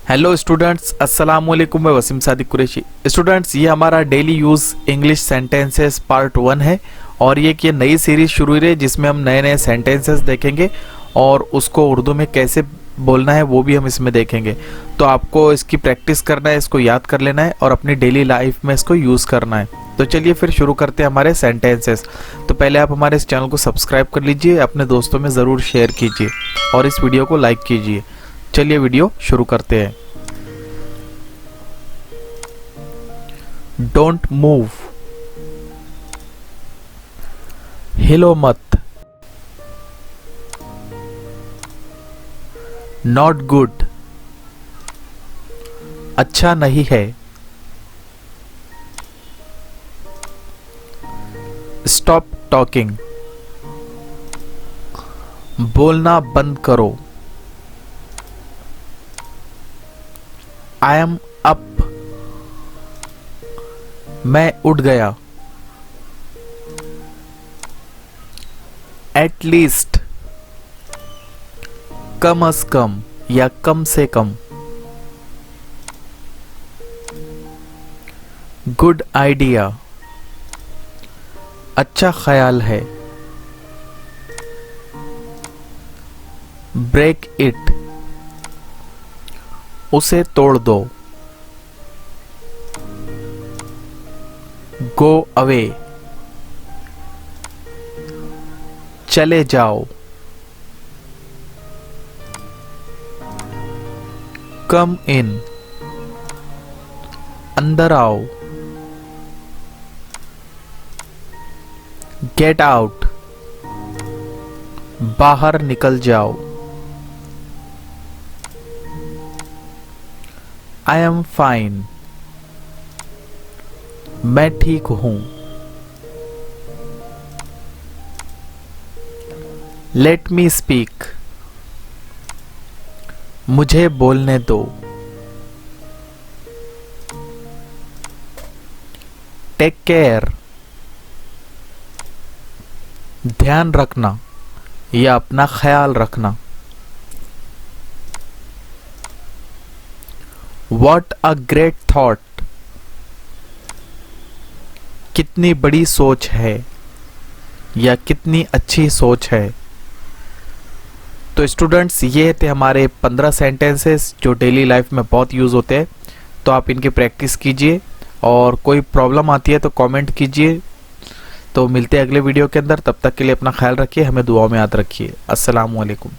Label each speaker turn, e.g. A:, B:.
A: Hello students, अस्सलाम वालेकुम। मैं वसीम सादिक कुरैशी। स्टूडेंट्स, ये हमारा daily use English sentences part 1 है और ये कि नई सीरीज़ शुरू हुई है जिसमें हम नए नए सेंटेंसेस देखेंगे और उसको उर्दू में कैसे बोलना है वो भी हम इसमें देखेंगे। तो आपको इसकी प्रैक्टिस करना है, इसको याद कर लेना है और अपनी डेली लाइफ में इसको यूज़ करना है। तो चलिए फिर शुरू करते हैं हमारे सेंटेंसेस। तो पहले आप हमारे इस चैनल को सब्सक्राइब कर लीजिए, अपने दोस्तों में ज़रूर शेयर कीजिए और इस वीडियो को लाइक कीजिए। चलिए वीडियो शुरू करते हैं। डोंट मूव, हिलो मत। नॉट गुड, अच्छा नहीं है। स्टॉप टॉकिंग, बोलना बंद करो। आई एम अप, मैं उठ गया। एट लीस्ट, कम अज कम या कम से कम। गुड आइडिया, अच्छा ख्याल है। ब्रेक इट, उसे तोड़ दो। गो अवे, चले जाओ। कम इन, अंदर आओ। गेट आउट, बाहर निकल जाओ। आई एम फाइन, मैं ठीक हूं। लेट मी स्पीक, मुझे बोलने दो। टेक केयर, ध्यान रखना या अपना ख्याल रखना। What a great thought, कितनी बड़ी सोच है या कितनी अच्छी सोच है। तो स्टूडेंट्स, ये थे हमारे 15 सेंटेंसेस जो डेली लाइफ में बहुत यूज़ होते हैं। तो आप इनकी प्रैक्टिस कीजिए और कोई प्रॉब्लम आती है तो कमेंट कीजिए। तो मिलते हैं अगले वीडियो के अंदर। तब तक के लिए अपना ख्याल रखिए, हमें दुआओं में याद रखिए। अस्सलाम वालेकुम।